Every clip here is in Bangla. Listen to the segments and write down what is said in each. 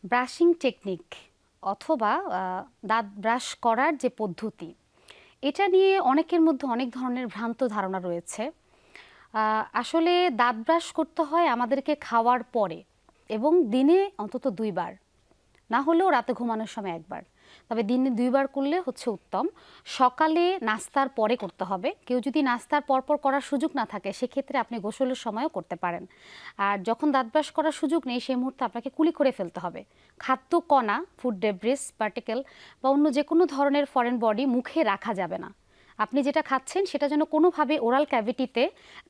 ব্রাশিং টেকনিক অথবা দাঁত ব্রাশ করার যে পদ্ধতি, এটা নিয়ে অনেকের মধ্যে অনেক ধরনের ভ্রান্ত ধারণা রয়েছে। আসলে দাঁত ব্রাশ করতে হয় আমাদেরকে খাওয়ার পরে এবং দিনে অন্তত ২ বার, না হলেও রাতে ঘুমানোর সময় ১ বার। তবে দিনে ২ বার করলে হচ্ছে উত্তম। সকালে নাস্তার পরে করতে হবে। কেউ যদি নাস্তার পরপর করার সুযোগ না থাকে সেক্ষেত্রে আপনি গোসলের সময়ও করতে পারেন। আর যখন দাঁত ব্রাশ করার সুযোগ নেই সেই মুহূর্তে আপনাকে কুলি করে ফেলতে হবে। খাদ্য কণা, ফুড ডেব্রিস, পার্টিকেল বা অন্য যে কোনো ধরনের ফরেন বডি মুখে রাখা যাবে না। আপনি যেটা খাচ্ছেন সেটা যেন কোনোভাবে ওরাল ক্যাভিটিতে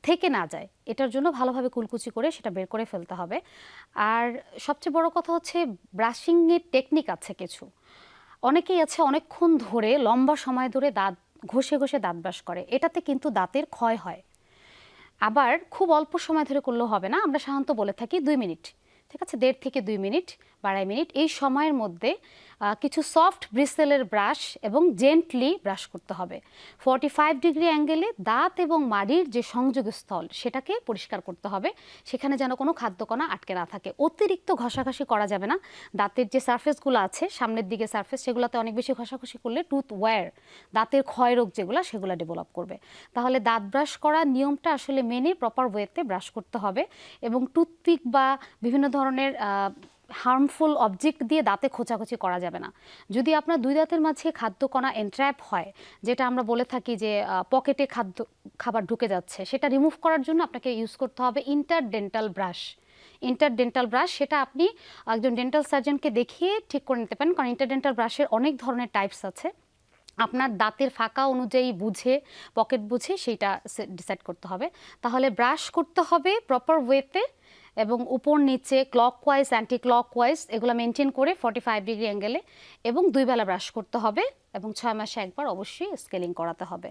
থেকে না যায়, এটার জন্য ভালোভাবে কুলকুচি করে সেটা বের করে ফেলতে হবে। আর সবচেয়ে বড় কথা হচ্ছে ব্রাশিংয়ের টেকনিক আছে কিছু। অনেকেই আছে অনেকক্ষণ ধরে লম্বা সময় ধরে দাঁত ঘষে ঘষে দাঁত ব্রাশ করে, এটাতে কিন্তু দাঁতের ক্ষয় হয়। আবার খুব অল্প সময় ধরে করলেও হবে না, আমরা সাধারণত বলে থাকি ২ মিনিট, ঠিক আছে, ১.৫ থেকে ২ মিনিট বা ২.৫ মিনিট, এই সময়ের মধ্যে কিছু সফট ব্রিসেলের ব্রাশ এবং জেন্টলি ব্রাশ করতে হবে। 45 ডিগ্রি অ্যাঙ্গেলে দাঁত এবং মাড়ির যে সংযোগস্থল সেটাকে পরিষ্কার করতে হবে, সেখানে যেন কোনো খাদ্যকণা আটকে না থাকে। অতিরিক্ত ঘষাঘষি করা যাবে না। দাঁতের যে সারফেসগুলো আছে সামনের দিকে সারফেস, সেগুলোতে অনেক বেশি ঘষাঘষি করলে টুথ ওয়্যার, দাঁতের ক্ষয় রোগ যেগুলো সেগুলো ডেভেলপ করবে। তাহলে দাঁত ব্রাশ করার নিয়মটা আসলে মেনে প্রপার ওয়েতে ব্রাশ করতে হবে এবং টুথপিক বা বিভিন্ন ধরনের হার্মফুল অবজেক্ট দিয়ে দাঁতে খোঁচাখুচি করা যাবে না। যদি আপনার ২ দাঁতের মাঝে খাদ্যকণা এনট্র্যাপ হয়, যেটা আমরা বলে থাকি যে পকেটে খাবার ঢুকে যাচ্ছে, সেটা রিমুভ করার জন্য আপনাকে ইউজ করতে হবে ইন্টারডেন্টাল ব্রাশ। ইন্টারডেন্টাল ব্রাশ সেটা আপনি একজন ডেন্টাল সার্জনকে দেখিয়ে ঠিক করে নিতে পারেন, কারণ ইন্টারডেন্টাল ব্রাশের অনেক ধরনের টাইপস আছে। আপনার দাঁতের ফাঁকা অনুযায়ী বুঝে, পকেট বুঝে সেইটা ডিসাইড করতে হবে। তাহলে ব্রাশ করতে হবে প্রপার ওয়েতে এবং উপর নিচে ক্লকওয়াইজ, অ্যান্টি ক্লকওয়াইজ এগুলো মেনটেন করে 45 ডিগ্রি অ্যাঙ্গেলে, এবং ২ বেলা ব্রাশ করতে হবে এবং ৬ মাসে একবার অবশ্যই স্কেলিং করাতে হবে।